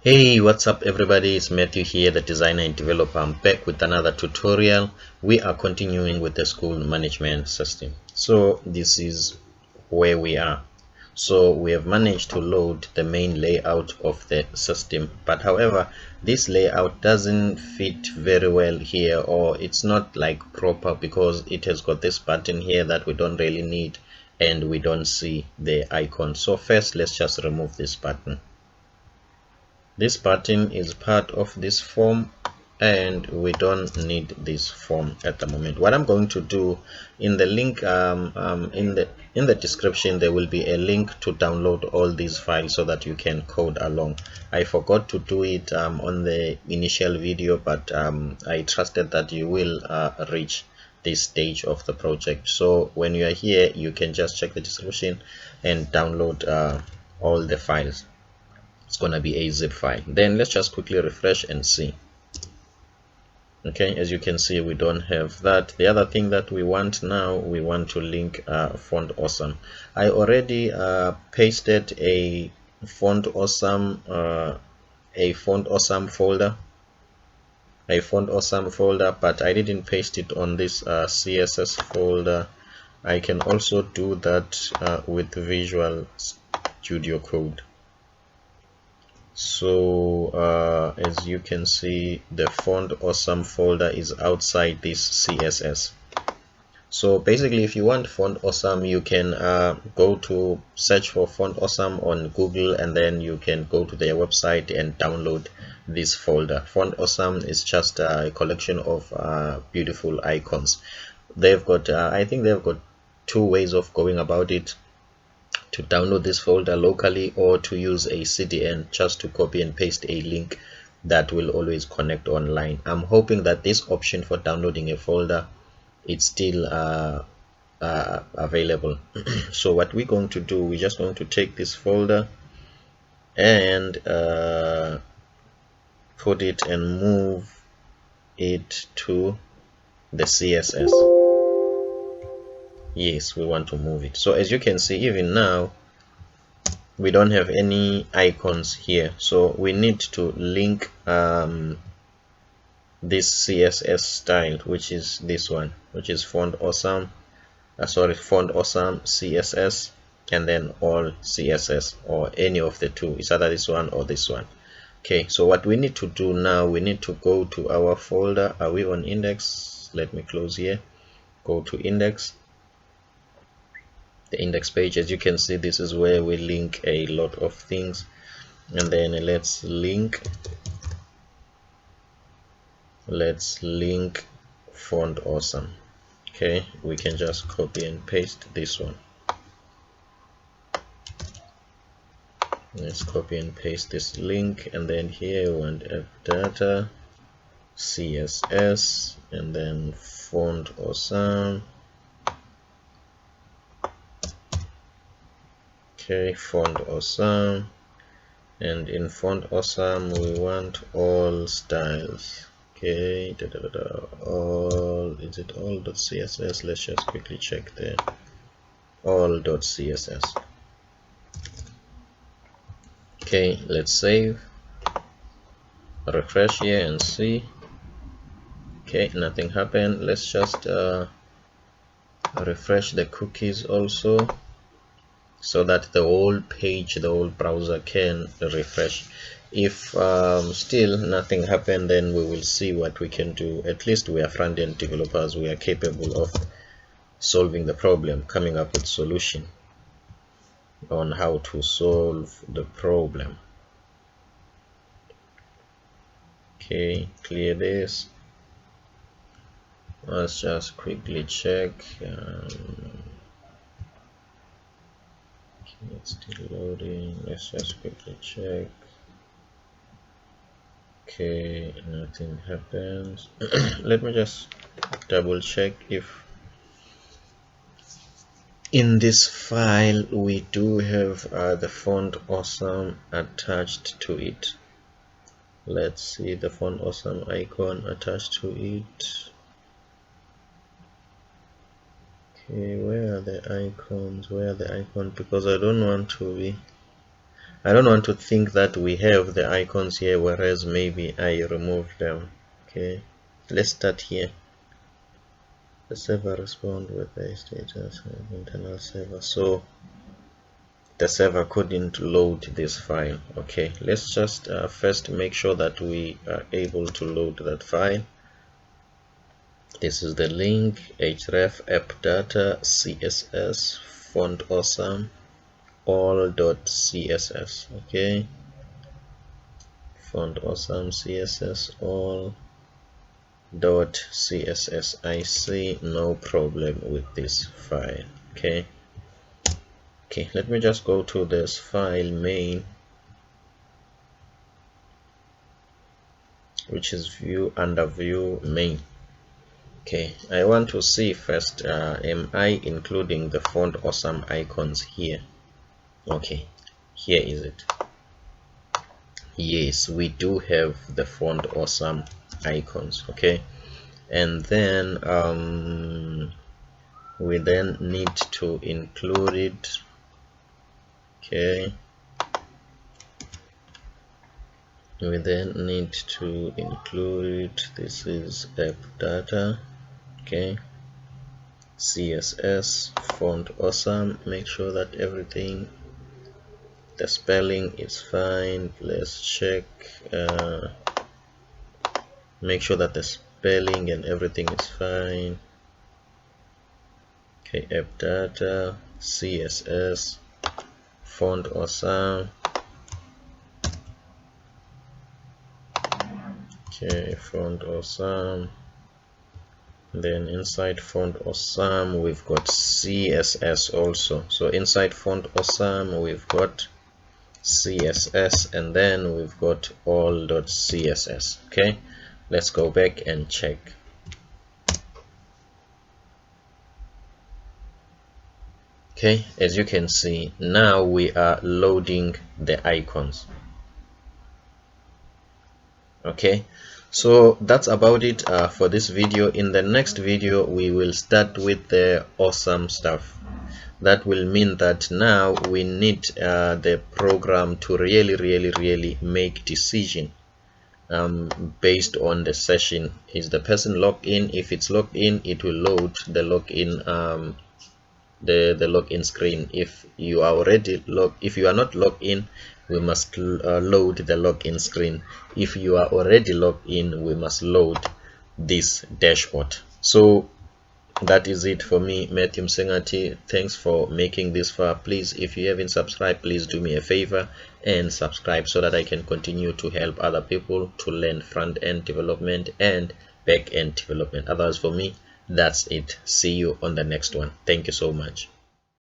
Hey, what's up everybody? It's Matthew here, the designer and developer. I'm back with another tutorial. We are continuing with the school management system. So this is where we are. So we have managed to load the main layout of the system, but however this layout doesn't fit very well here, or it's not like proper because it has got this button here that we don't really need and we don't see the icon. So first let's just remove this button. This button is part of this form and we don't need this form at the moment. What I'm going to do in the link in the description, there will be a link to download all these files so that you can code along. I forgot to do it on the initial video, but I trusted that you will reach this stage of the project. So when you are here, you can just check the description and download all the files. It's gonna be a zip file. Then let's just quickly refresh and see. Okay, as you can see, we don't have that. The other thing that we want now, we want to link Font Awesome. I already pasted a Font Awesome folder, but I didn't paste it on this CSS folder. I can also do that with Visual Studio Code. So as you can see, the Font Awesome folder is outside this CSS. So basically, if you want Font Awesome, you can go to search for Font Awesome on Google, and then you can go to their website and download this folder. Font Awesome is just a collection of beautiful icons. They've got I think they've got two ways of going about it: to download this folder locally, or to use a CDN just to copy and paste a link that will always connect online. I'm hoping that this option for downloading a folder is still available. So what we're going to do, we're just going to take this folder and put it and move it to the CSS. Yes, we want to move it. So as you can see, even now we don't have any icons here, so we need to link this CSS style, which is this one, which is Font Awesome CSS, and then all CSS, or any of the two. It's either this one or this one. Okay, so what we need to do now, we need to go to our folder. Are we on index? Let me close here. Go to index, the index page. As you can see, this is where we link a lot of things, and then let's link Font Awesome. Okay, we can just copy and paste this one. Let's copy and paste this link, and then here we want data CSS, and then Font Awesome. Okay, Font Awesome, and in Font Awesome we want all styles. Okay, all, is it all.css? Let's just quickly check there. All.css. Okay, let's save, refresh here and see. Okay, nothing happened. Let's just refresh the cookies also, so that the whole page, the whole browser can refresh. If still nothing happened, then we will see what we can do. At least we are front-end developers, we are capable of solving the problem, coming up with solution on how to solve the problem. Okay, clear this. Let's just quickly check. It's still loading. Let's just quickly check. Okay, nothing happens. Let me just double check if in this file we do have the Font Awesome attached to it. Let's see the Font Awesome icon attached to it. Okay, where are the icons? Because I don't want to be I don't want to think that we have the icons here, whereas maybe I removed them. Okay, let's start here. The server respond with the status of internal server. So the server couldn't load this file. Okay, let's just first make sure that we are able to load that file. This is the link: href app data css font awesome all.css. okay, font awesome css all.css. I see no problem with this file. Okay, let me just go to this file main, which is view under view main. Okay, I want to see first, am I including the font awesome icons here? Okay, here is it. Yes, we do have the font awesome icons. Okay, and then we then need to include it. Okay, we then need to include it. This is app data. Okay, css font awesome. Make sure that everything, the spelling is fine. Let's check, make sure that the spelling and everything is fine. Okay, app data css font awesome. Okay, font awesome. Then inside font awesome we've got css also. So inside font awesome we've got css, and then we've got all.css. okay, let's go back and check. Okay, as you can see, now we are loading the icons. Okay, so that's about it for this video. In the next video we will start with the awesome stuff. That will mean that now we need the program to really make decision based on the session. Is the person logged in? If it's logged in, it will load the login, the login screen. If you are already if you are not logged in, we must load the login screen. If you are already logged in, we must load this dashboard. So that is it for me, Matthew Msengati. Thanks for making this far. Please, if you haven't subscribed, please do me a favor and subscribe so that I can continue to help other people to learn front-end development and back-end development. Otherwise, for me, that's it. See you on the next one. Thank you so much.